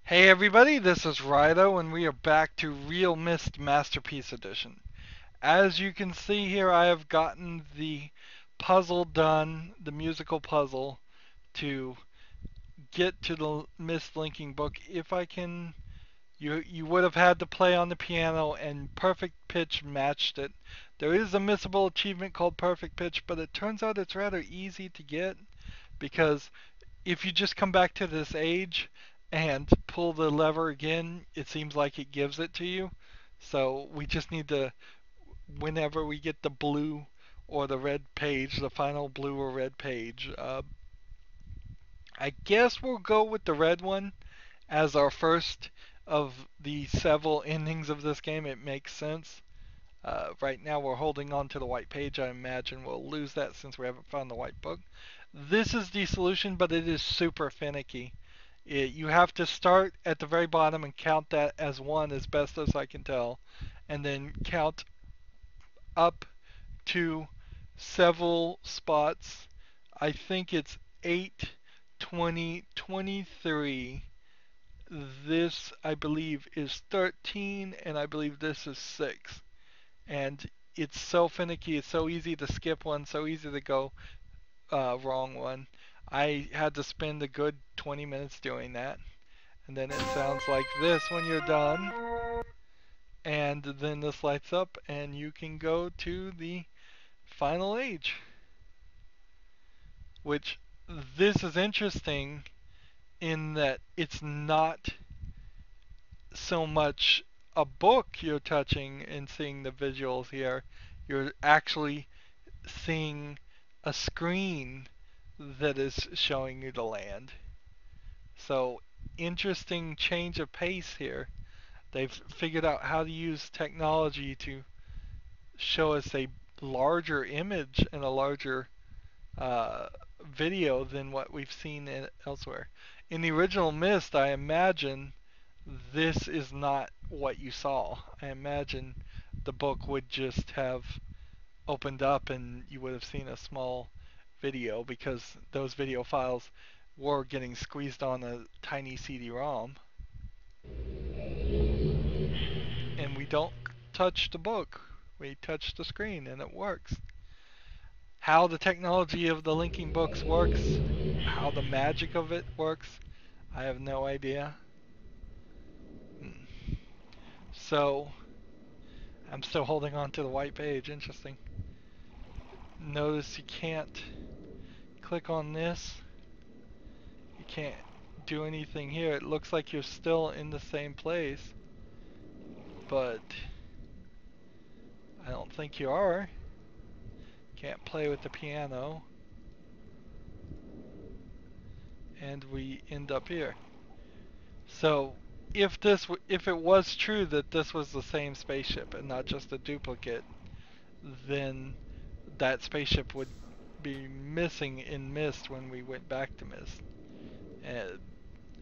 Hey everybody, this is Rydo and we are back to realMyst Masterpiece Edition. As you can see here, I have gotten the puzzle done, the musical puzzle, to get to the Myst linking book. If I can, you would have had to play on the piano and perfect pitch matched it. There is a missable achievement called perfect pitch, but it turns out it's rather easy to get because if you just come back to this age and pull the lever again, it seems like it gives it to you. So we just need to, whenever we get the blue or the red page, the final blue or red page, I guess we'll go with the red one as our first of the several endings of this game. It makes sense. Right now we're holding on to the white page. I imagine we'll lose that since we haven't found the white book. This is the solution, but it is super finicky. You have to start at the very bottom and count that as one as best as I can tell, and then count up to several spots. I think it's 8, 20, 23. This, I believe, is 13, and I believe this is 6. And it's so finicky, it's so easy to skip one, so easy to go wrong one. I had to spend a good 20 minutes doing that. And then it sounds like this when you're done. And then this lights up and you can go to the final age. Which this is interesting in that it's not so much a book you're touching and seeing the visuals here. You're actually seeing a screen that is showing you the land. So interesting change of pace here. They've figured out how to use technology to show us a larger image and a larger uh, video than what we've seen elsewhere. In the original Myst, I imagine this is not what you saw. I imagine the book would just have opened up and you would have seen a small video because those video files were getting squeezed on a tiny CD-ROM. And we don't touch the book. We touch the screen and it works. How the technology of the linking books works, how the magic of it works, I have no idea. So, I'm still holding on to the white page. Interesting. Notice you can't click on this. You can't do anything here. It looks like you're still in the same place, but I don't think you are. Can't play with the piano. And we end up here. So if it was true that this was the same spaceship and not just a duplicate, then that spaceship would be missing in Myst when we went back to Myst.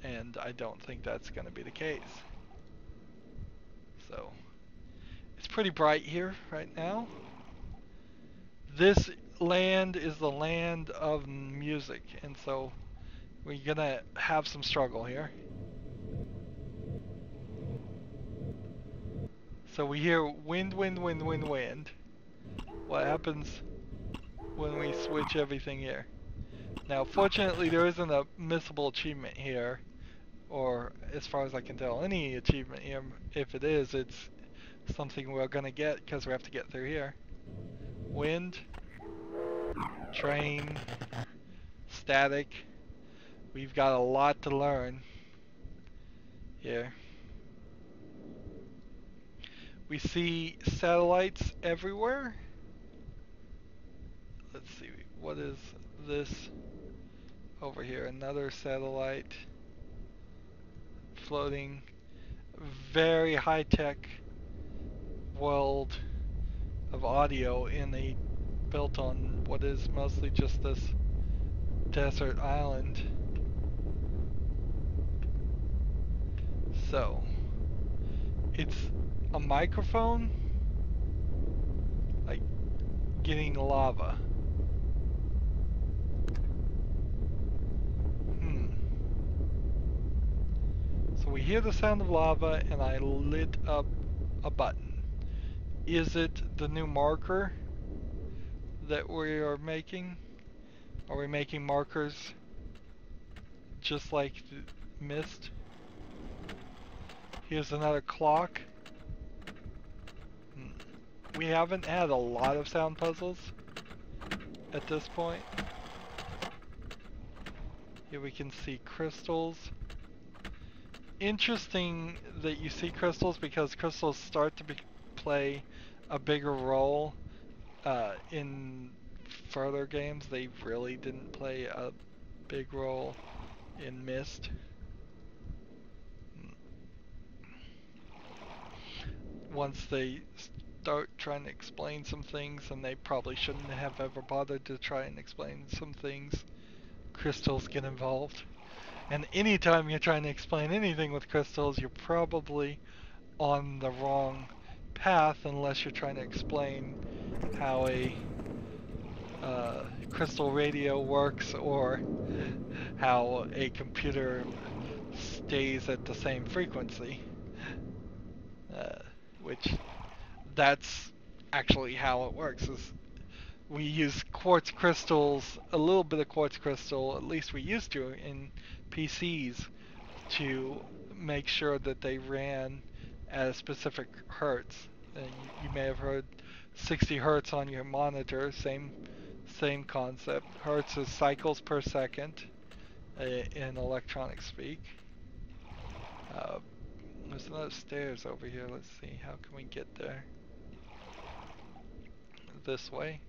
And I don't think that's going to be the case. So it's pretty bright here right now. This land is the land of music, and so we're going to have some struggle here. So we hear wind, wind, wind, wind, wind. What happens when we switch everything here? Now, fortunately, there isn't a missable achievement here, or as far as I can tell, any achievement here. If it is, it's something we're gonna get because we have to get through here. Wind, train, static. We've got a lot to learn here. We see satellites everywhere. Let's see, what is this over here? Another satellite floating. Very high-tech world of audio in a built on what is mostly just this desert island. So it's a microphone like getting lava. So we hear the sound of lava and I lit up a button. Is it the new marker that we are making? Are we making markers just like the Myst? Here's another clock. We haven't had a lot of sound puzzles at this point. Here we can see crystals. Interesting that you see crystals because crystals start to play a bigger role in further games. They really didn't play a big role in Myst. Once they start trying to explain some things, and they probably shouldn't have ever bothered to try and explain some things, crystals get involved. And anytime you're trying to explain anything with crystals, you're probably on the wrong path unless you're trying to explain how a crystal radio works or how a computer stays at the same frequency. Which that's actually how it works. Is we use quartz crystals, a little bit of quartz crystal, at least we used to in PCs, to make sure that they ran at a specific hertz. You may have heard 60 hertz on your monitor, same concept. Hertz is cycles per second in electronic speak. There's another stairs over here. Let's see, how can we get there? This way.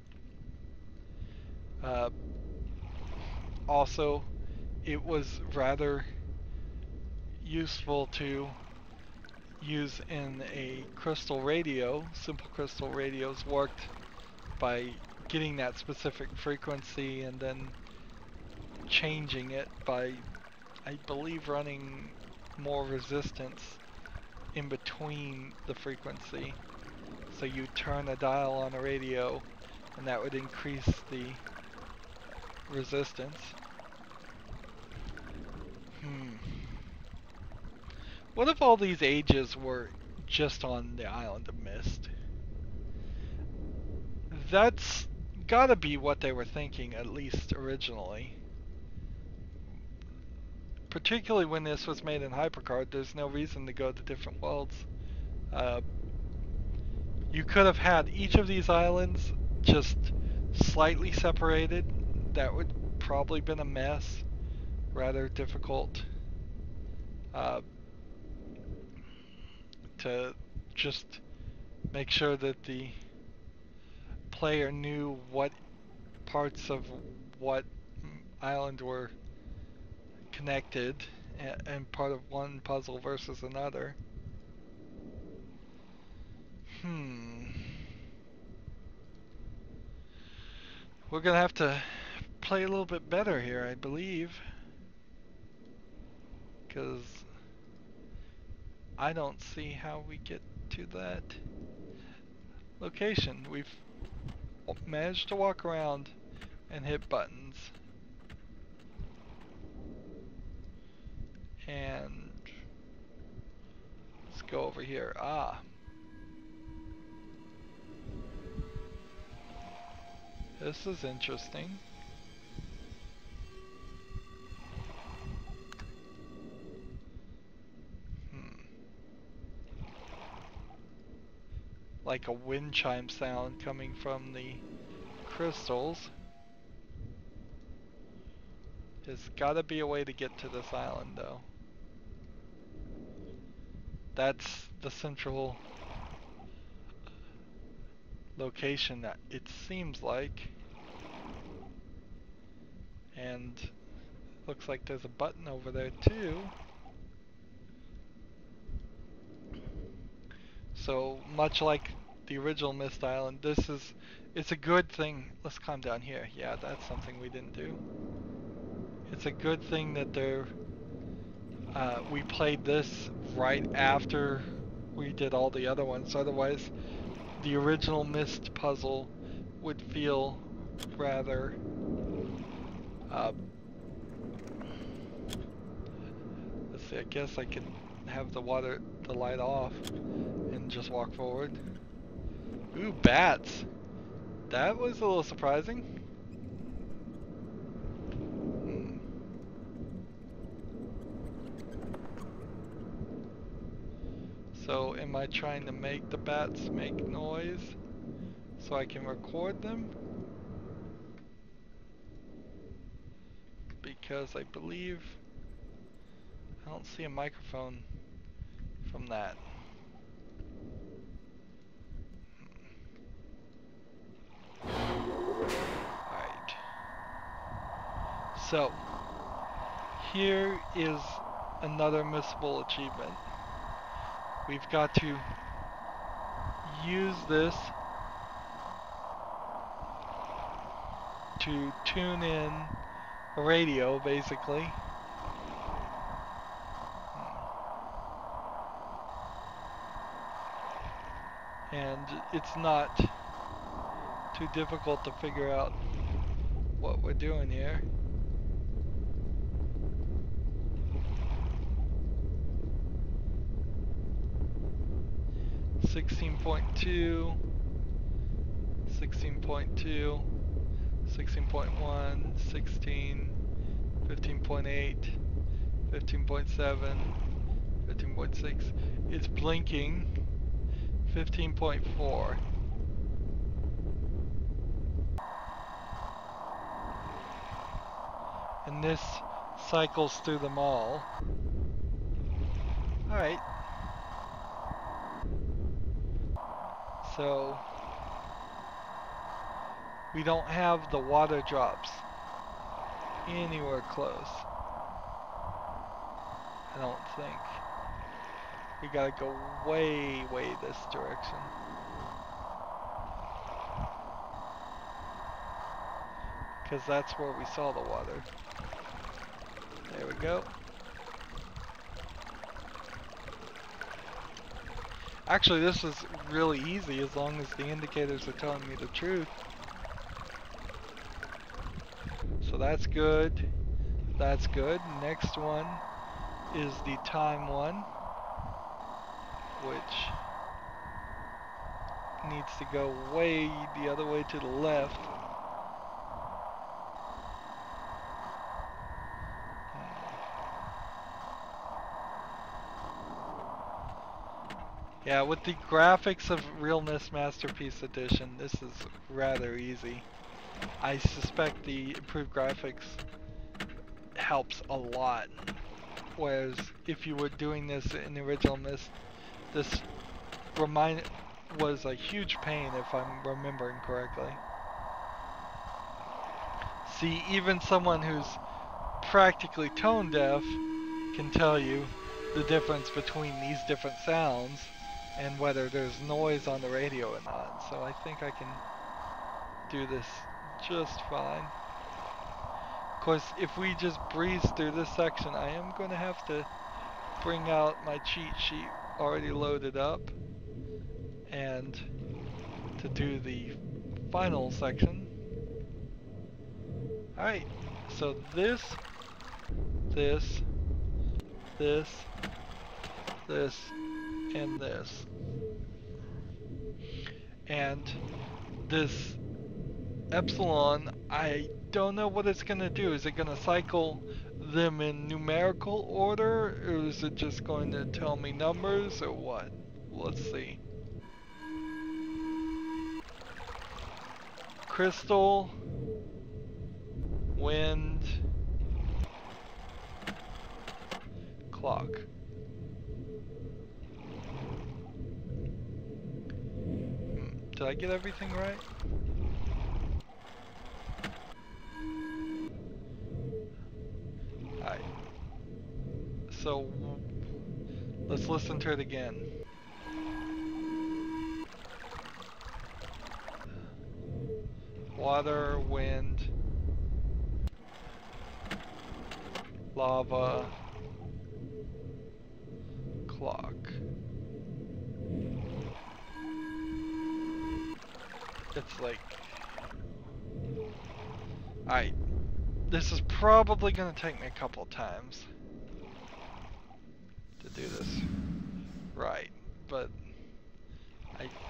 Also, it was rather useful to use in a crystal radio. Simple crystal radios worked by getting that specific frequency and then changing it by, I believe, running more resistance in between the frequency. So you turn a dial on a radio and that would increase the resistance. What if all these ages were just on the island of Myst? That's gotta be what they were thinking, at least originally. Particularly when this was made in HyperCard, there's no reason to go to different worlds. You could have had each of these islands just slightly separated. That would probably been a mess. Rather difficult to just make sure that the player knew what parts of what island were connected and part of one puzzle versus another. We're gonna have to play a little bit better here, I believe, because I don't see how we get to that location. We've managed to walk around and hit buttons. And let's go over here. This is interesting. Like a wind chime sound coming from the crystals. There's gotta be a way to get to this island, though. That's the central location that it seems like. And looks like there's a button over there too. So much like the original Myst Island, it's a good thing. Let's calm down here. Yeah, that's something we didn't do. It's a good thing that we played this right after we did all the other ones. Otherwise, the original Myst puzzle would feel rather let's See, I guess I could have the light off and just walk forward. Ooh, bats. That was a little surprising. So, am I trying to make the bats make noise so I can record them? Because I believe I don't see a microphone from that. Alright. So, here is another missable achievement. We've got to use this to tune in a radio, basically. And it's not too difficult to figure out what we're doing here. $16.2, 16.2, 16.1, 16, 15.8, 15.7, 15.6. It's blinking. 15.4. And this cycles through them all. Alright. So we don't have the water drops anywhere close. I don't think. We gotta go way this direction. Because that's where we saw the water. There we go. Actually, this is really easy as long as the indicators are telling me the truth. So that's good. That's good. Next one is the time one, which needs to go way the other way to the left. Yeah, with the graphics of realMyst Masterpiece Edition, this is rather easy. I suspect the improved graphics helps a lot. Whereas if you were doing this in the original Myst, this was a huge pain if I'm remembering correctly. See, even someone who's practically tone deaf can tell you the difference between these different sounds and whether there's noise on the radio or not. So I think I can do this just fine. Of course, if we just breeze through this section, I am going to have to bring out my cheat sheet already loaded up and to do the final section. Alright, so this, and this. And this epsilon, I don't know what it's going to do. Is it going to cycle them in numerical order, or is it just going to tell me numbers, or what? Let's see. Crystal, wind, clock. Did I get everything right? Alright. So, let's listen to it again. Water, wind, lava, clock. It's like... Alright. This is probably going to take me a couple of times.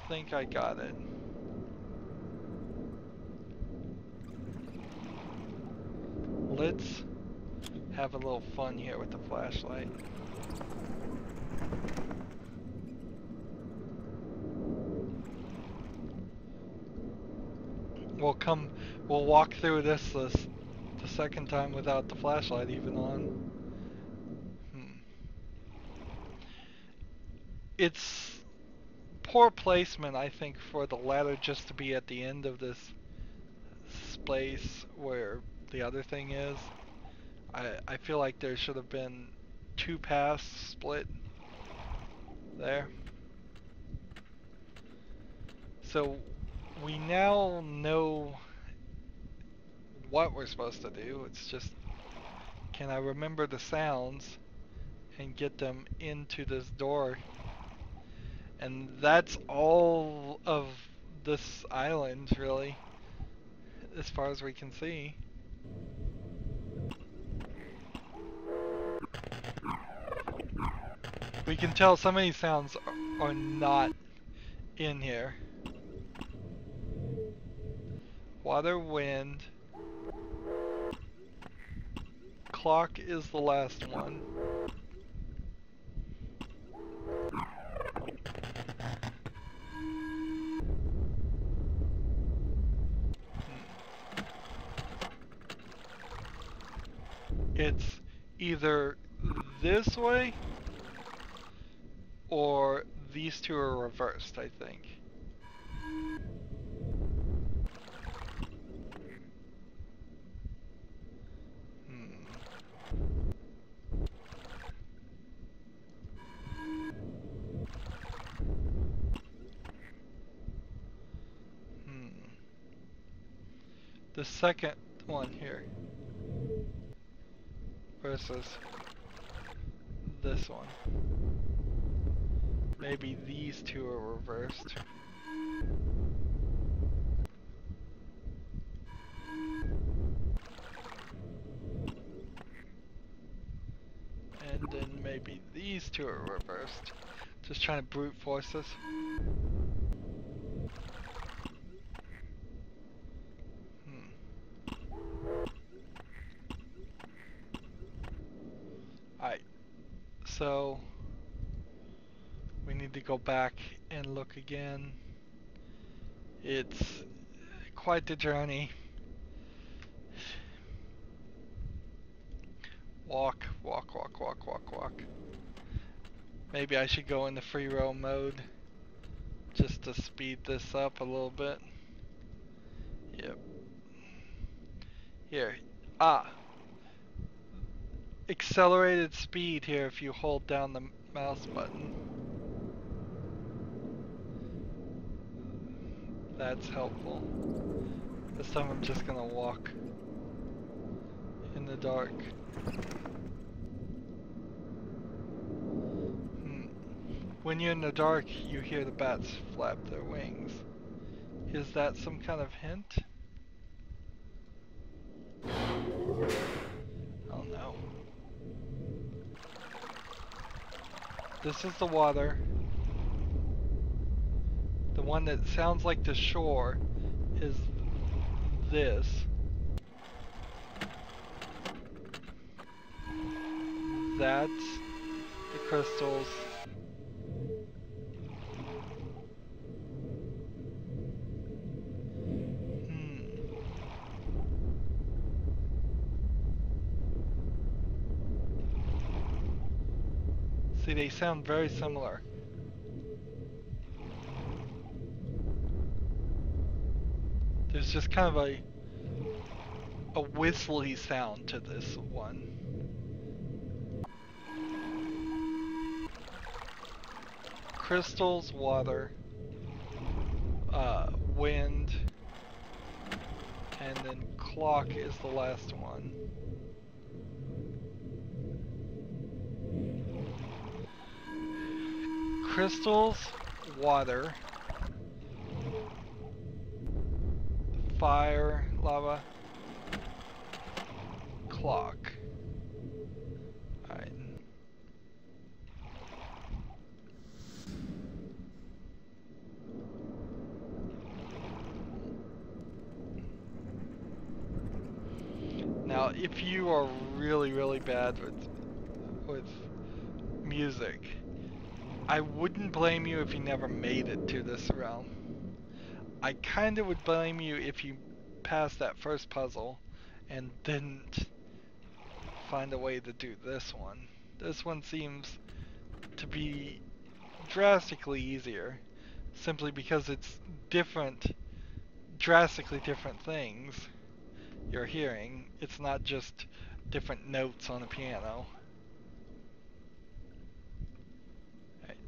think I got it. Let's have a little fun here with the flashlight. We'll walk through this the second time without the flashlight even on. It's poor placement, I think, for the ladder just to be at the end of this space where the other thing is. I feel like there should have been 2 paths split there. So we now know what we're supposed to do. It's just, can I remember the sounds and get them into this door? And that's all of this island, really, as far as we can see. We can tell some of these sounds are not in here. Water, wind. Clock is the last one. It's either this way or these two are reversed, I think. The second one here versus this one. Maybe these two are reversed. And then maybe these two are reversed. Just trying to brute force this. Alright, so we need to go back and look again. It's quite the journey. Walk, walk, walk, walk, walk, walk. Maybe I should go into free roam mode just to speed this up a little bit. Yep. Here. Accelerated speed here if you hold down the mouse button. That's helpful. This time I'm just gonna walk in the dark. When you're in the dark, you hear the bats flap their wings. Is that some kind of hint? Oh no. This is the water. The one that sounds like the shore is this. That's the crystals. See, they sound very similar. There's just kind of a whistly sound to this one. Crystals, water, wind, and then clock is the last one. Crystals, water, fire, lava, clock. Alright. if you are really, really bad with music, I wouldn't blame you if you never made it to this realm. I kind of would blame you if you passed that first puzzle and didn't find a way to do this one. This one seems to be drastically easier, simply because it's different, drastically different things you're hearing. It's not just different notes on a piano. Right.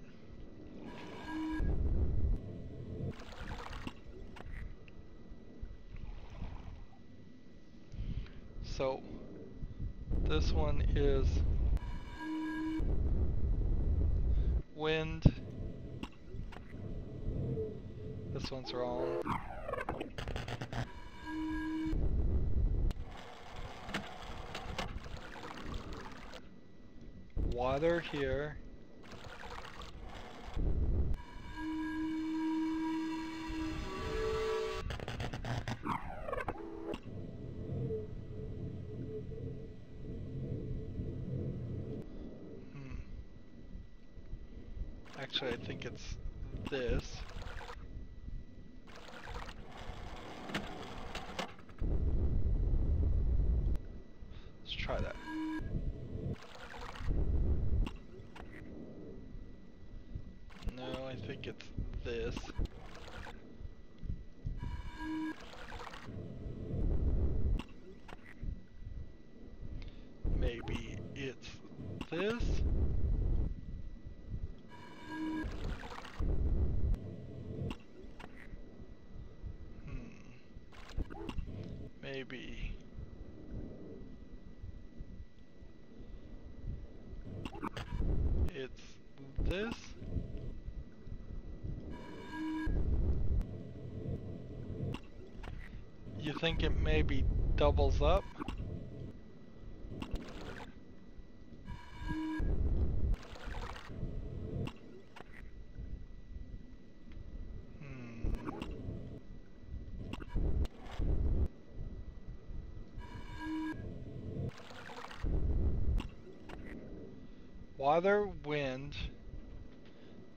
So this one is wind. This one's wrong. Water here. Actually, I think it's this. Let's try that. No, I think it's this. Maybe it's this. Maybe it's this. You think it maybe doubles up? Water, wind,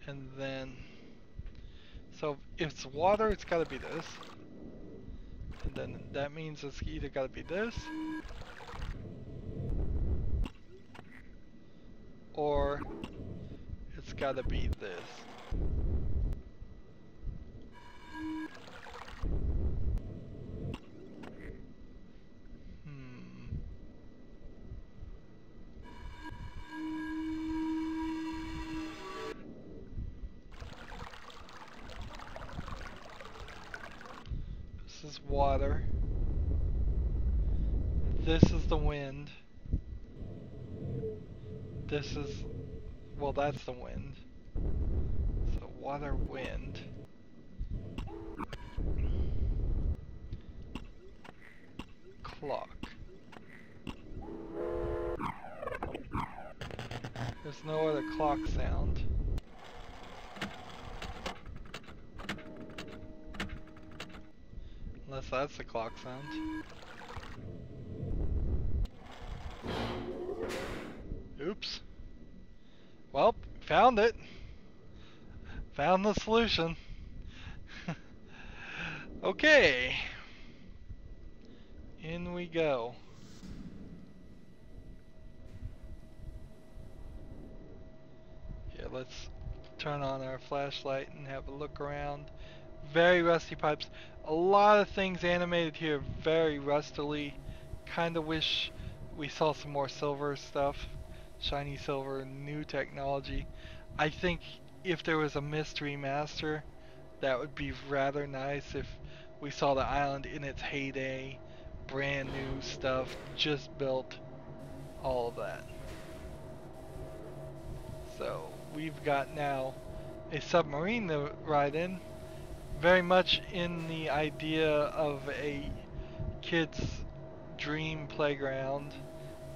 and then, so if it's water, it's gotta be this. And then that means it's either gotta be this, or it's gotta be this. This is water. This is the wind. This is, well, that's the wind. So water, wind. Clock. There's no other clock sound. Unless that's the clock sound. Oops. Well, found it. Found the solution. Okay. In we go. Yeah, let's turn on our flashlight and have a look around. Very rusty pipes. A lot of things animated here very rustily. Kinda wish we saw some more silver stuff. Shiny silver, new technology. I think if there was a Myst remaster, that would be rather nice if we saw the island in its heyday. Brand new stuff, just built, all of that. So we've got now a submarine to ride in, very much in the idea of a kid's dream playground.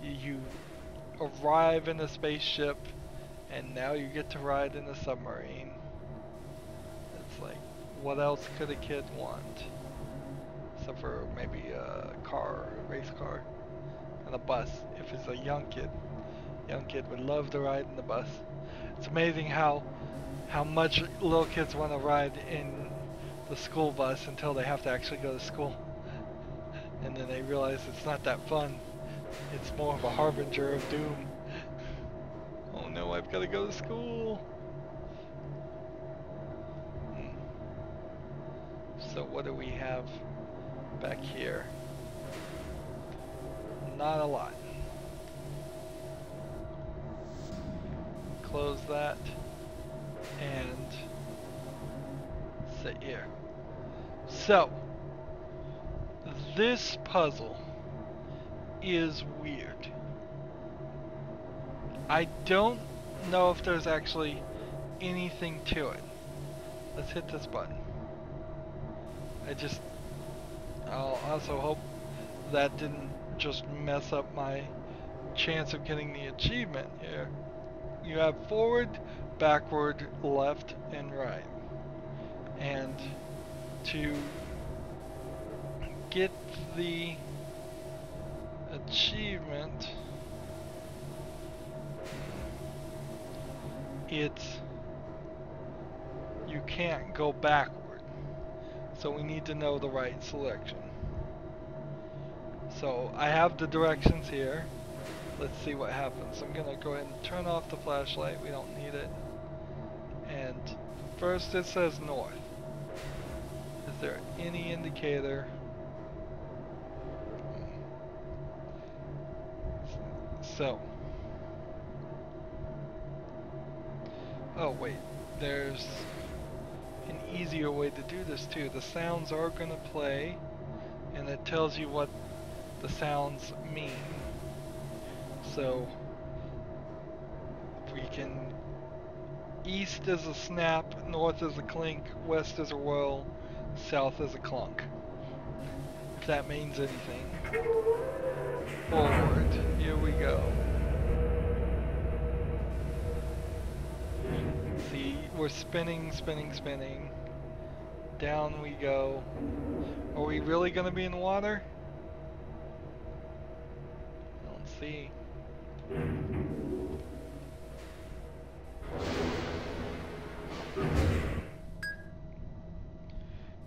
You arrive in a spaceship and now you get to ride in a submarine. It's like, what else could a kid want? Except for maybe a car, a race car. on a bus if he's a young kid. Young kid would love to ride in the bus. It's amazing how much little kids want to ride in the school bus until they have to actually go to school. And then they realize it's not that fun. It's more of a harbinger of doom. Oh no, I've got to go to school. So what do we have back here? Not a lot. Close that and sit here. So this puzzle is weird. I don't know if there's actually anything to it. Let's hit this button. I'll also hope that didn't just mess up my chance of getting the achievement here. You have forward, backward, left, and right. And to get the achievement, you can't go backward. So we need to know the right selection. So I have the directions here. Let's see what happens. I'm gonna go ahead and turn off the flashlight. We don't need it. And first it says north. Is there any indicator? So. Oh wait, there's an easier way to do this too. The sounds are gonna play and it tells you what the sounds mean. So we can, east is a snap, north is a clink, west is a whirl, south is a clunk. If that means anything. Forward, here we go. See, we're spinning, spinning, spinning. Down we go. Are we really gonna be in the water? I don't see.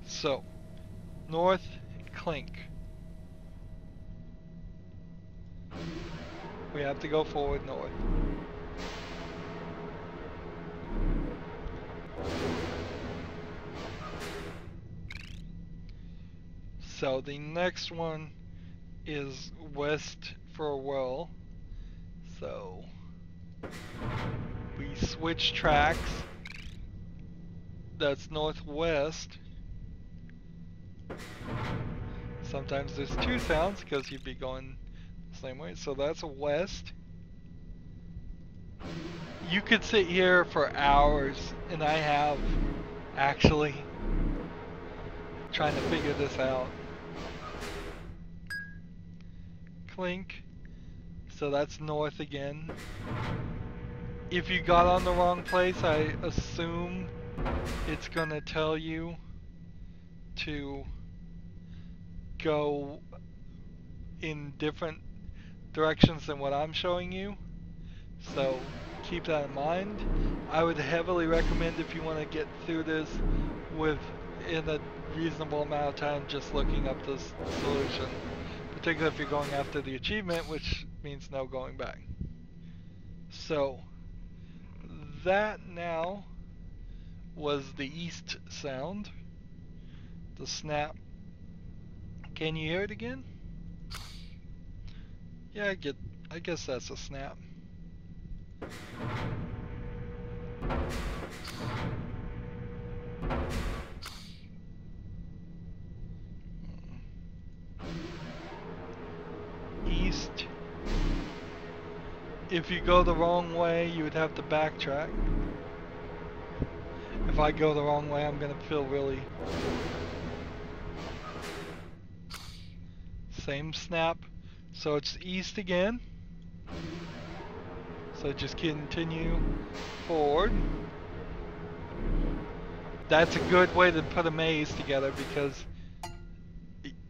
So, north, clink. We have to go forward north. So the next one is west for a whirl. So we switch tracks. That's northwest. Sometimes there's two sounds because you'd be going the same way. So that's a west. You could sit here for hours, and I have actually, trying to figure this out. Clink. So that's north again. If you got on the wrong place, I assume it's gonna tell you to go in different directions than what I'm showing you. So keep that in mind. I would heavily recommend, if you want to get through this in a reasonable amount of time, just looking up this solution. Particularly if you're going after the achievement, which means no going back. So that now was the east sound, the snap. Can you hear it again? Yeah, I guess that's a snap. East. If you go the wrong way, you would have to backtrack. If I go the wrong way, I'm gonna feel really... Same snap. So it's east again. So just continue forward. That's a good way to put a maze together, because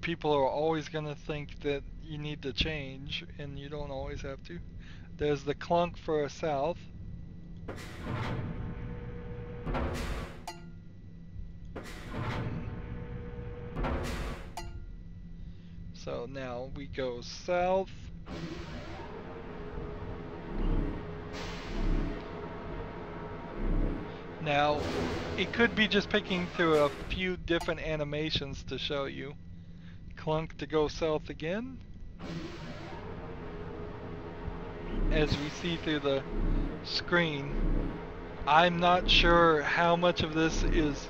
people are always going to think that you need to change, and you don't always have to. There's the clunk for a south. So now we go south. Now, it could be just picking through a few different animations to show you. Clunk to go south again. As we see through the screen, I'm not sure how much of this is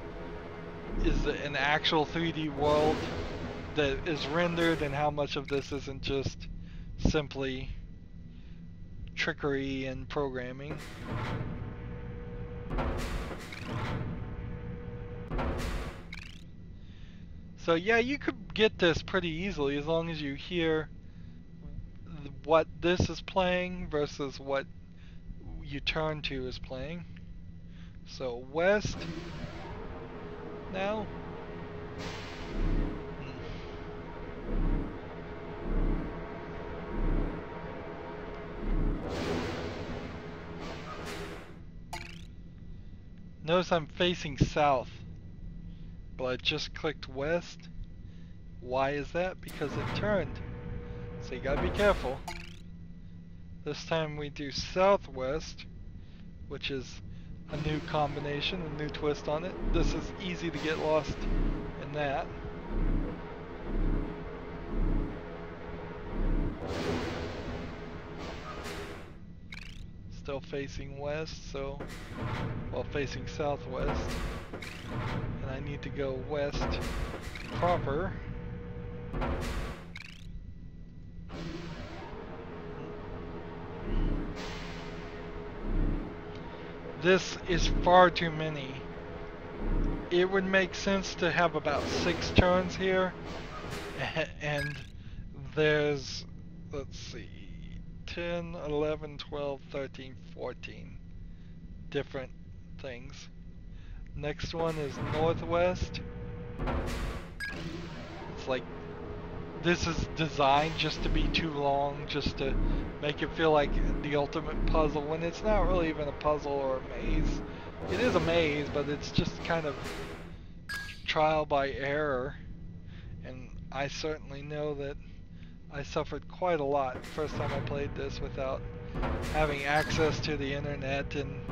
an actual 3D world that is rendered and how much of this isn't just simply trickery and programming. So yeah, you could get this pretty easily as long as you hear what this is playing versus what you turn to is playing. So west now. Notice I'm facing south, but I just clicked west. Why is that? Because it turned. So you gotta be careful. This time we do southwest, which is a new combination, a new twist on it. This is easy to get lost in that. Still facing west, so, well, facing southwest. And I need to go west proper. This is far too many. It would make sense to have about 6 turns here, and there's, let's see, 10, 11, 12, 13, 14 different things. Next one is northwest. It's like, this is designed just to be too long, just to make it feel like the ultimate puzzle, when it's not really even a puzzle or a maze. It is a maze, but it's just kind of trial by error. And I certainly know that I suffered quite a lot the first time I played this without having access to the internet and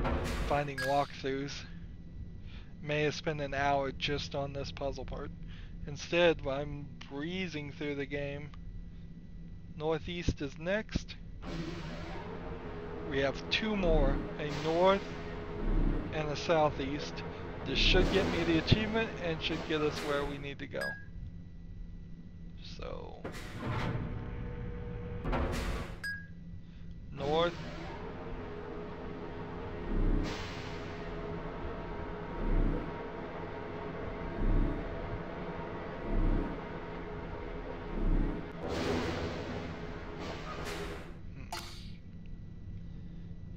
finding walkthroughs. May have spent an hour just on this puzzle part. Instead, I'm breezing through the game. Northeast is next. We have 2 more, a north and a southeast. This should get me the achievement and should get us where we need to go. So, north.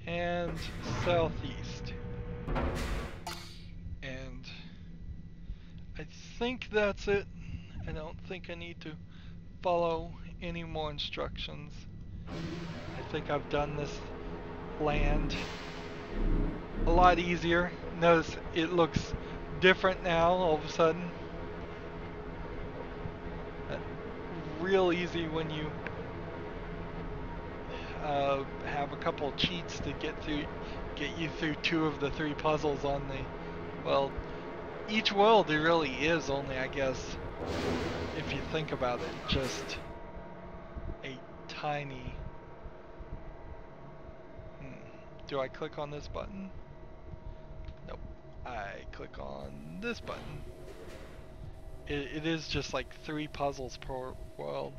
And southeast. And I think that's it. I don't think I need to follow any more instructions. I think I've done this land a lot easier. Notice it looks different now all of a sudden. Real easy when you have a couple cheats to get you through 2 of the 3 puzzles on the, well, each world there really is only, I guess, if you think about it, just a tiny. Do I click on this button? Nope. I click on this button. It is just like 3 puzzles per world.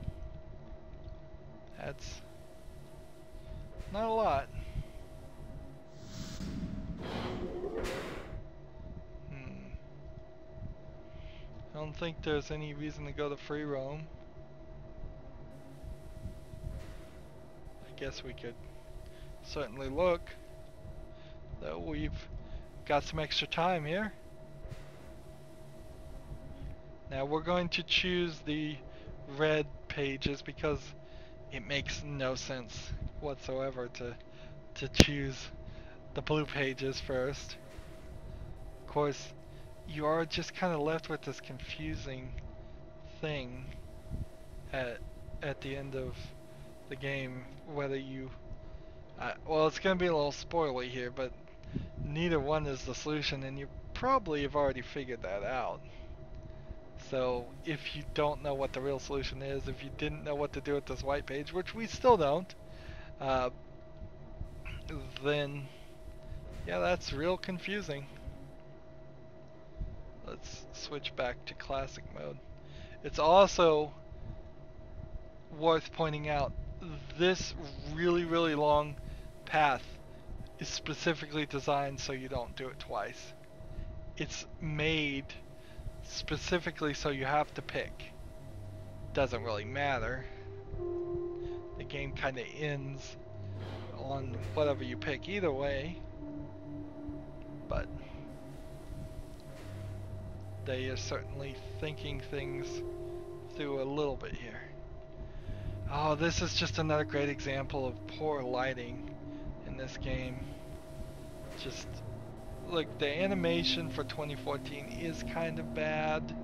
That's not a lot. I don't think there's any reason to go to free roam. I guess we could certainly look, though we've got some extra time here. Now we're going to choose the red pages because it makes no sense whatsoever to choose the blue pages first. Of course, you are just kind of left with this confusing thing at the end of the game, whether you well, it's gonna be a little spoily here, but neither one is the solution, and you probably have already figured that out. So if you don't know what the real solution is, if you didn't know what to do with this white page, which we still don't, uh, then yeah, that's real confusing. Let's switch back to classic mode. It's also worth pointing out this really long path is specifically designed so you don't do it twice. It's made specifically so you have to pick. Doesn't really matter. The game kind of ends on whatever you pick either way, but they are certainly thinking things through a little bit here. Oh, this is just another great example of poor lighting in this game. Just look, the animation for 2014 is kind of bad.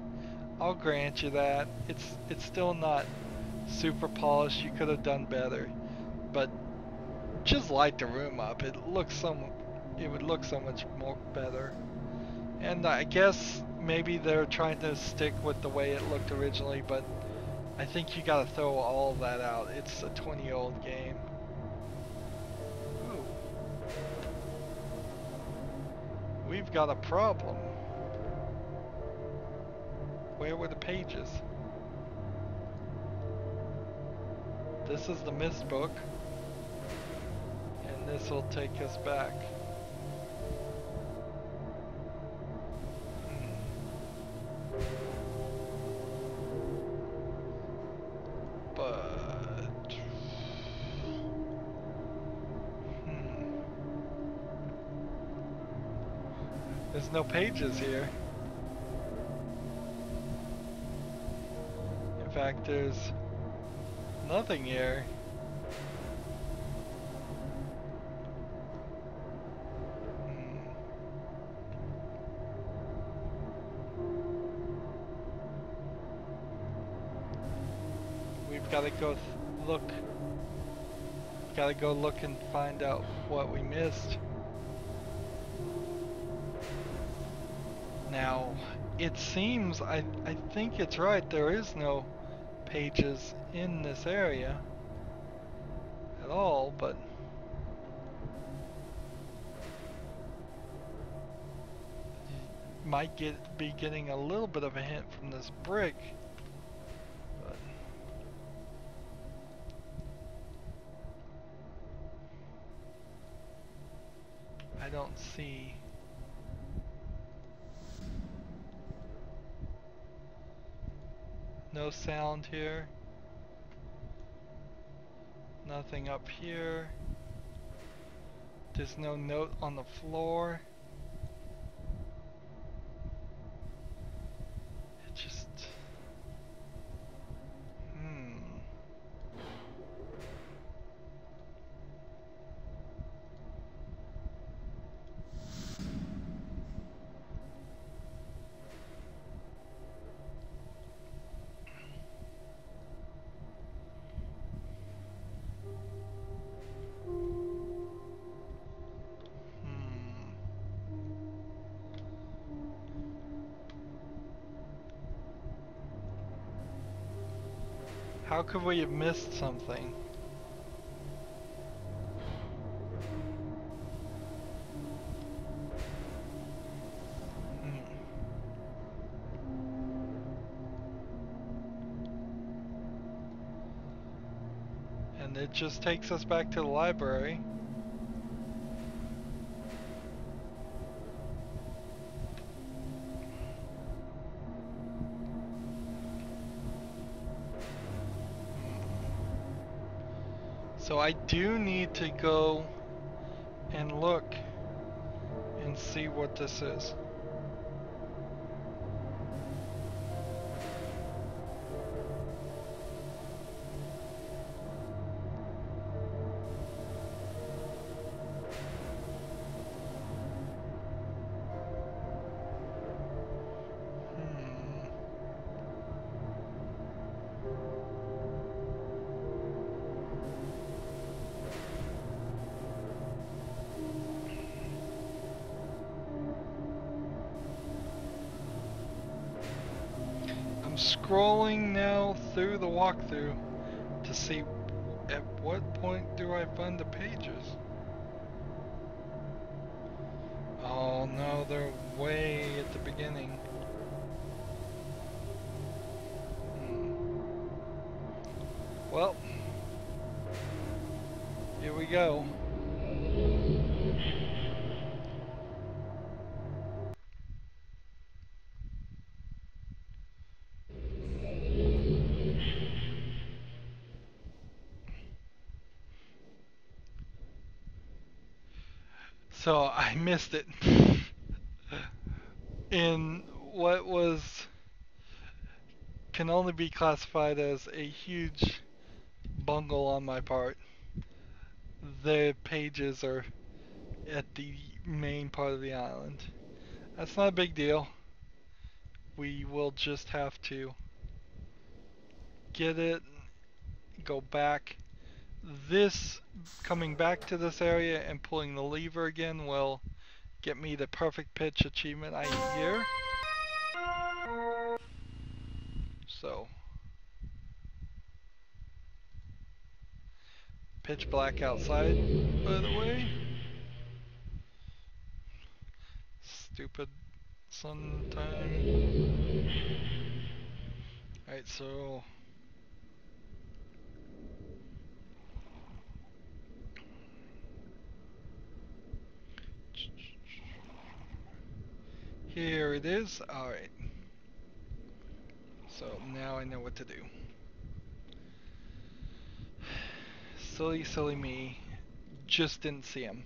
I'll grant you that. It's still not super polished. You could have done better, but just light the room up. It would look so much more better. And I guess maybe they're trying to stick with the way it looked originally, but I think you gotta throw all of that out. It's a 20-year-old game. Ooh. We've got a problem. Where were the pages? This is the Myst book, and this will take us back. There's no pages here. In fact, there's nothing here. We've got to go look. Got to go look and find out what we missed. Now, it seems, I think it's right, there is no pages in this area at all, but you might be getting a little bit of a hint from this brick, but I don't see. No sound here. Nothing up here. There's no note on the floor. It just... How could we have missed something? And it just takes us back to the library. So I do need to go and look and see what this is. I'm scrolling now through the walkthrough to see at what point do I find the pages. Oh no, they're way at the beginning. Well, here we go. So I missed it in what can only be classified as a huge bungle on my part. The pages are at the main part of the island. That's not a big deal. We will just have to get it, go back. This, coming back to this area and pulling the lever again will get me the perfect pitch achievement I need here. So, pitch black outside, by the way. Stupid sun time. Alright, so here it is. Alright. So now I know what to do. Silly me. Just didn't see him.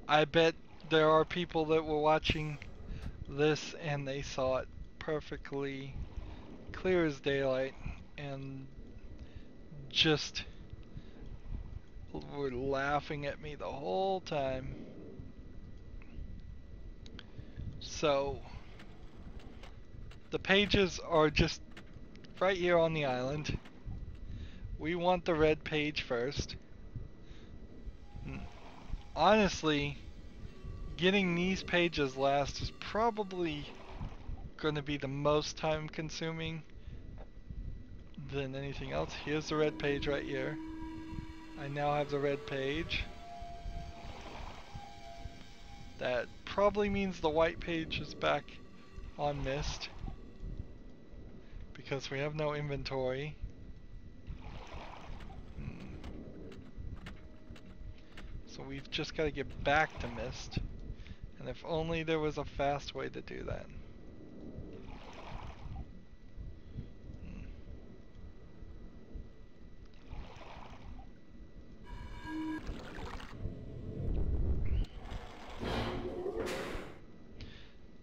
I bet there are people that were watching this and they saw it perfectly clear as daylight and just were laughing at me the whole time. So the pages are just right here on the island. We want the red page first. Honestly, getting these pages last is probably going to be the most time consuming than anything else. Here's the red page right here. I now have the red page. That probably means the white page is back on Myst because we have no inventory. So we've just got to get back to Myst, and if only there was a fast way to do that.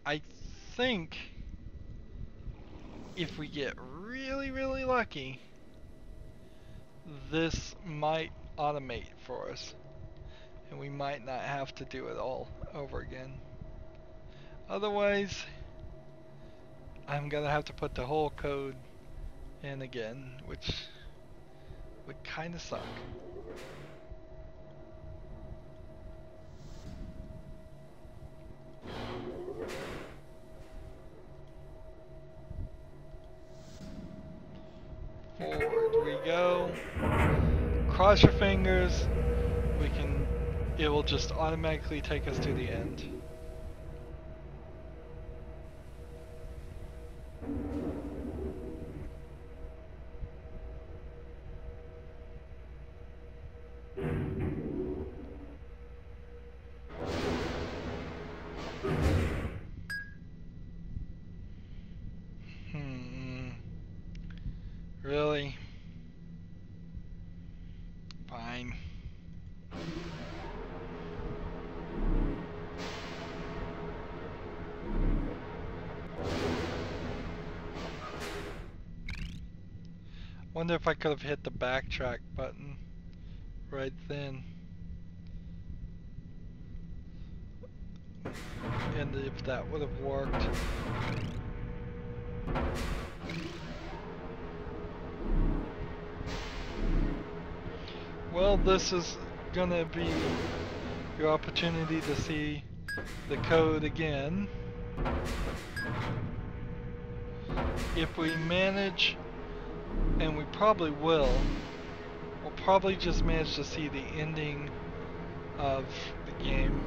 I think if we get really lucky, this might automate for us. And we might not have to do it all over again. Otherwise, I'm gonna have to put the whole code in again, which would kinda suck. Forward we go. Cross your fingers. It will just automatically take us to the end. Really? Fine. Wonder if I could have hit the backtrack button right then. And if that would have worked. Well, this is gonna be your opportunity to see the code again. If we manage, and we probably will, we'll probably just manage to see the ending of the game.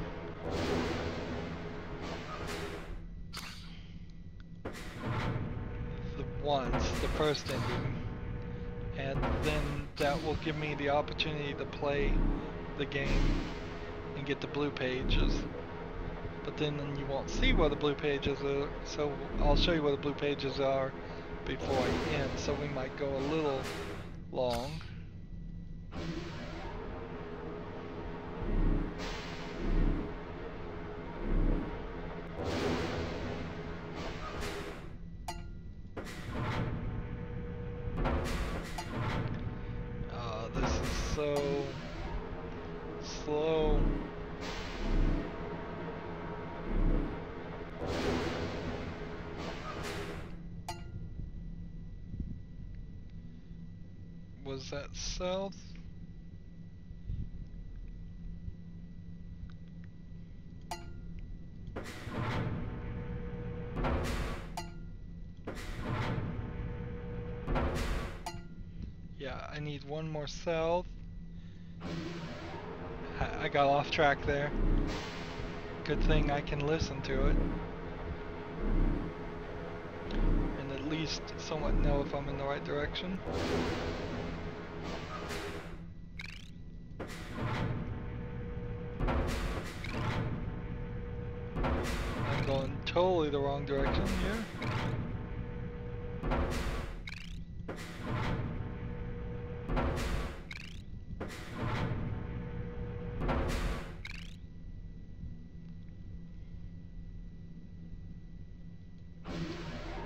The first ending. And then that will give me the opportunity to play the game and get the blue pages. But then you won't see what the blue pages are, so I'll show you what the blue pages are before I end, so we might go a little long. This is so slow. Was that south? Yeah, I need one more south. I got off track there. Good thing I can listen to it. And at least somewhat know if I'm in the right direction. I'm going totally the wrong direction here.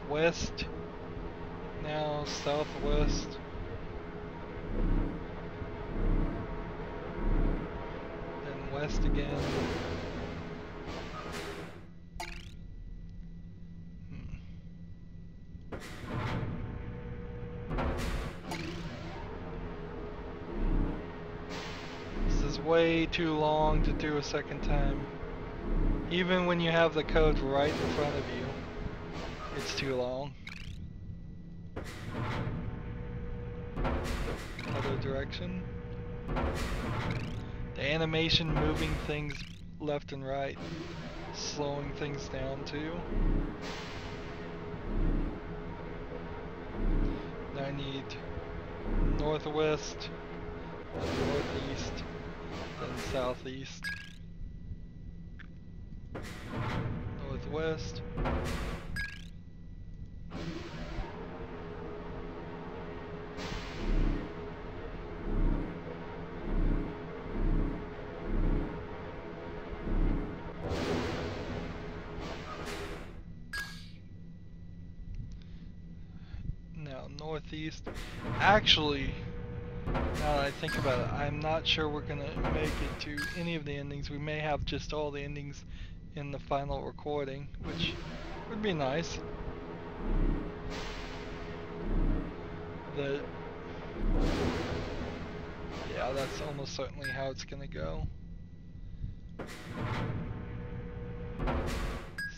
West, now southwest. Then west again. This is way too long to do a second time. Even when you have the code right in front of you. It's too long. Other direction. The animation moving things left and right, slowing things down too. Now I need northwest, then northeast, then southeast. Northwest. Northeast. Actually, now that I think about it, I'm not sure we're gonna make it to any of the endings. We may have just all the endings in the final recording, which would be nice. Yeah, that's almost certainly how it's gonna go.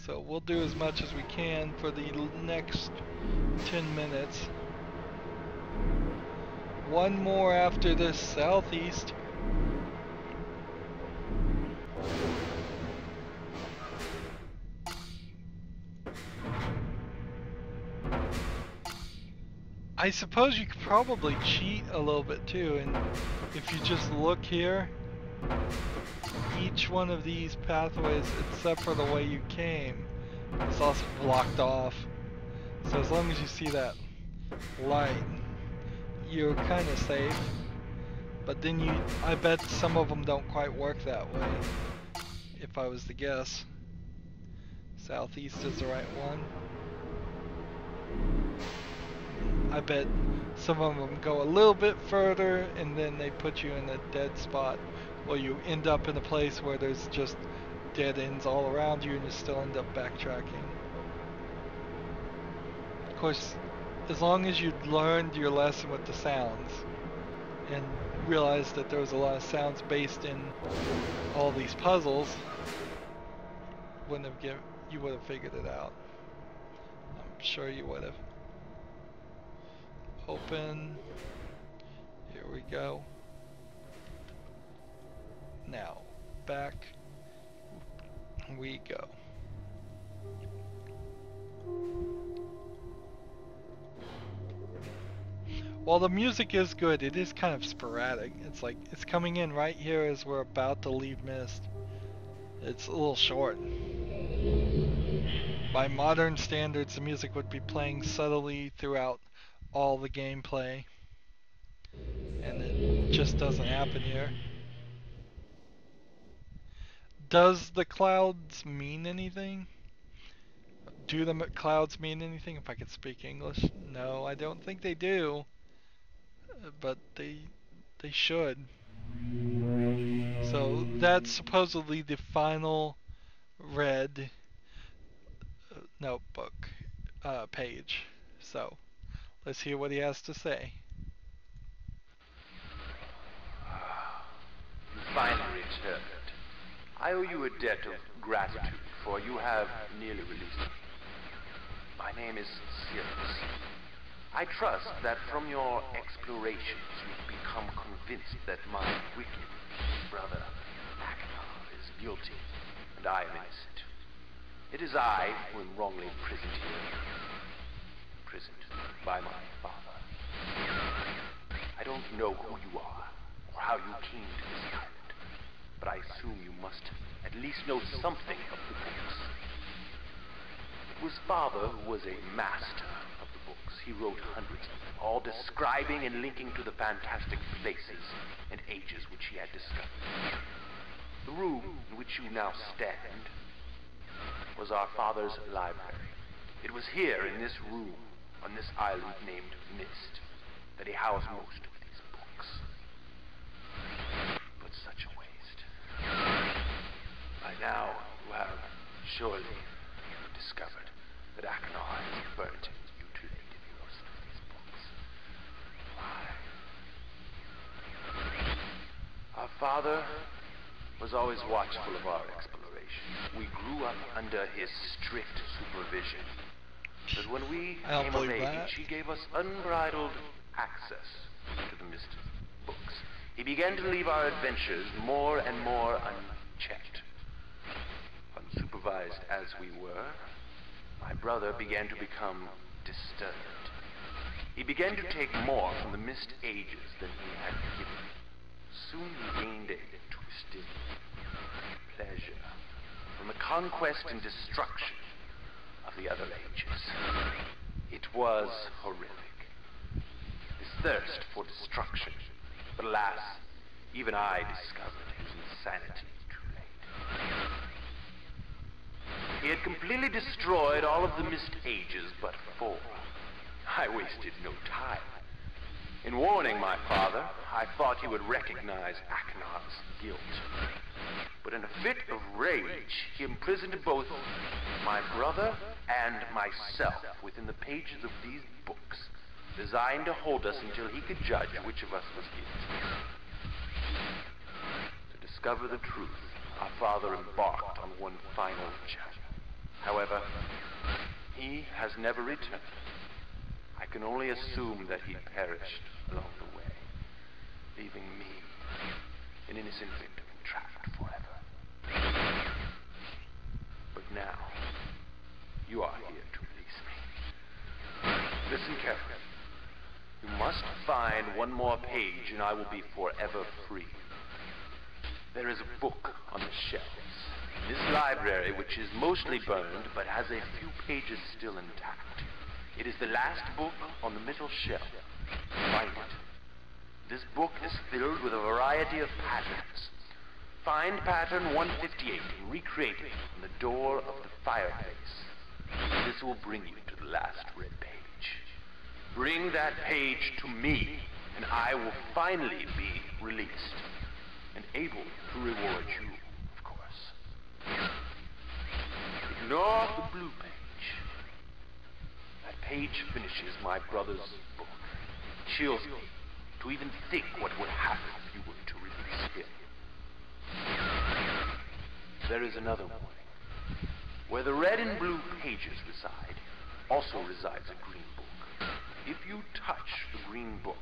So we'll do as much as we can for the next 10 minutes. One more after this southeast. I suppose you could probably cheat a little bit too, and if you just look here, each one of these pathways, except for the way you came, is also blocked off. So as long as you see that light, you're kind of safe. But then I bet some of them don't quite work that way, if I was to guess. Southeast is the right one. I bet some of them go a little bit further and then they put you in a dead spot, or you end up in a place where there's just dead ends all around you and you still end up backtracking. Of course, as long as you'd learned your lesson with the sounds and realized that there was a lot of sounds based in all these puzzles, you would have figured it out. I'm sure you would have. Open. Here we go. Now, back we go. While the music is good, it is kind of sporadic. It's like, it's coming in right here as we're about to leave Myst. It's a little short. By modern standards, the music would be playing subtly throughout all the gameplay. And it just doesn't happen here. Does the clouds mean anything? Do the clouds mean anything? If I could speak English? No, I don't think they do. But they should. So that's supposedly the final red notebook page. So let's hear what he has to say. You finally returned. I owe you a debt of gratitude, for you have nearly released me. My name is Sirrus. I trust that from your explorations you've become convinced that my wicked brother Akhenaten is guilty, and I am innocent. It is I who am wrongly imprisoned here. Imprisoned by my father. I don't know who you are, or how you came to this island, but I assume you must at least know something of the books. It was father who was a master of the books. He wrote hundreds of them, all describing and linking to the fantastic places and ages which he had discovered. The room in which you now stand was our father's library. It was here in this room, on this island named Myst, that he housed most of these books. But such a waste. By now, you have surely discovered that Akhenaten has burnt and mutilated most of these books. Why? Our father was always watchful of our exploration. We grew up under his strict supervision. But when we came of age, he gave us unbridled access to the Myst books. He began to leave our adventures more and more unchecked. Unsupervised as we were, my brother began to become disturbed. He began to take more from the Myst Ages than he had given. Soon he gained a twisted pleasure from the conquest and destruction of the other ages. It was horrific. His thirst for destruction. But alas, even I discovered his insanity too late. He had completely destroyed all of the Myst Ages but 4. I wasted no time. In warning my father, I thought he would recognize Akhenaten's guilt. But in a fit of rage, he imprisoned both my brother and myself within the pages of these books, designed to hold us until he could judge which of us was guilty. To discover the truth, our father embarked on one final journey. However, he has never returned. I can only assume that he perished along the way, leaving me, an innocent victim, entrapped forever. But now, you are here to release me. Listen carefully. You must find one more page and I will be forever free. There is a book on the shelves in this library which is mostly burned but has a few pages still intact. It is the last book on the middle shelf. Find it. This book is filled with a variety of patterns. Find pattern 158 and recreate it on the door of the fireplace. This will bring you to the last red page. Bring that page to me, and I will finally be released, and able to reward you, of course. Ignore the blue page. That page finishes my brother's book. It chills me to even think what would happen if you were to release him. There is another warning. Where the red and blue pages reside, also resides a green book. If you touch the green book,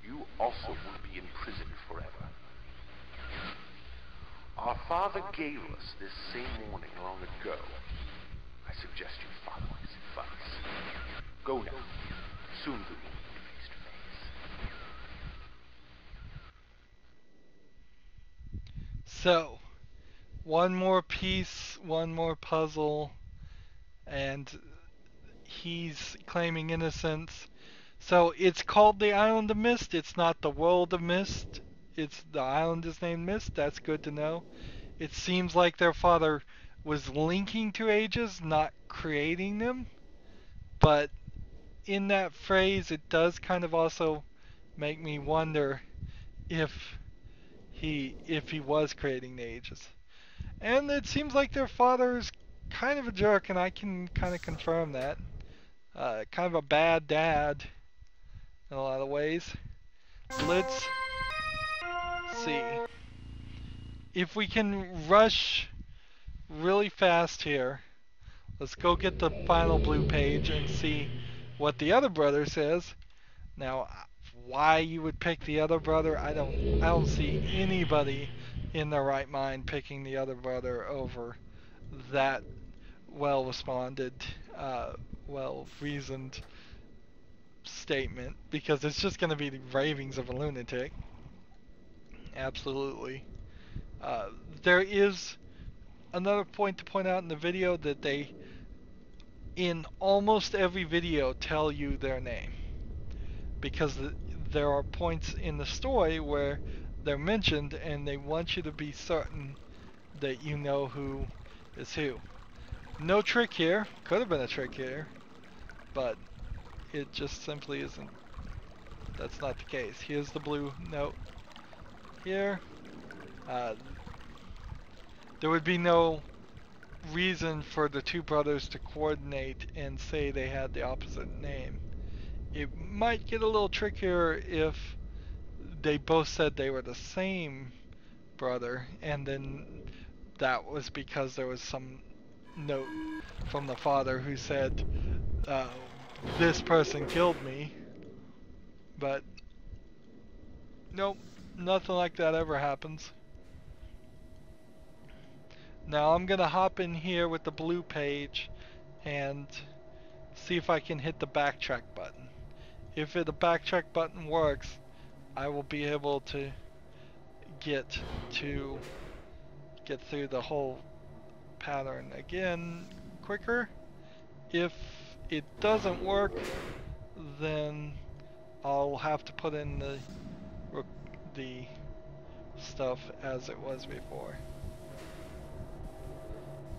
you also will be imprisoned forever. Our father gave us this same warning long ago. I suggest you follow his advice. Go now. Soon we will meet face to face. So, one more piece, one more puzzle, and he's claiming innocence. So it's called the Island of Myst. It's not the world of Myst. It's the island is named Myst. That's good to know. It seems like their father was linking to ages, not creating them. But in that phrase, it does kind of also make me wonder if he was creating the ages. And it seems like their father is kind of a jerk, and I can kind of confirm that. Kind of a bad dad in a lot of ways. Let's see if we can rush really fast here. Let's go get the final blue page and see what the other brother says. Now, why you would pick the other brother, I don't see anybody in their right mind picking the other brother over that well responded, well reasoned statement, because it's just going to be the ravings of a lunatic. Absolutely. There is another point to point out in the video that they, in almost every video, tell you their name, because there are points in the story where they're mentioned and they want you to be certain that you know who is who. No trick here. Could have been a trick here, but it just simply isn't. That's not the case. Here's the blue note here. There would be no reason for the two brothers to coordinate and say they had the opposite name. It might get a little trickier if they both said they were the same brother, and then that was because there was some note from the father who said, this person killed me. But nope, nothing like that ever happens. Now I'm gonna hop in here with the blue page and see if I can hit the backtrack button. If the backtrack button works, I will be able to get through the whole pattern again quicker. If it doesn't work, then I'll have to put in the stuff as it was before.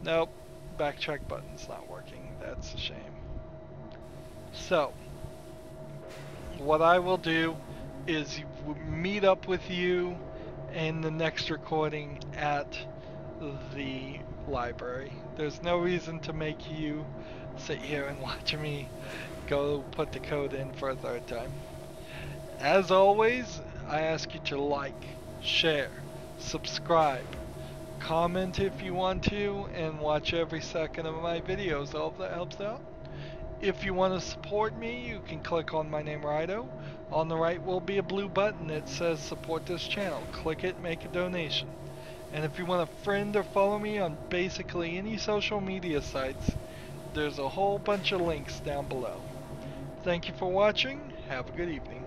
Nope, backtrack button's not working. That's a shame. So, what I will do is meet up with you in the next recording at the library. There's no reason to make you sit here and watch me go put the code in for a third time. As always, I ask you to like, share, subscribe, comment if you want to, and watch every second of my videos. All of that helps out. If you want to support me, you can click on my name, Rydo. On the right will be a blue button that says support this channel. Click it, make a donation. And if you want to friend or follow me on basically any social media sites, there's a whole bunch of links down below. Thank you for watching. Have a good evening.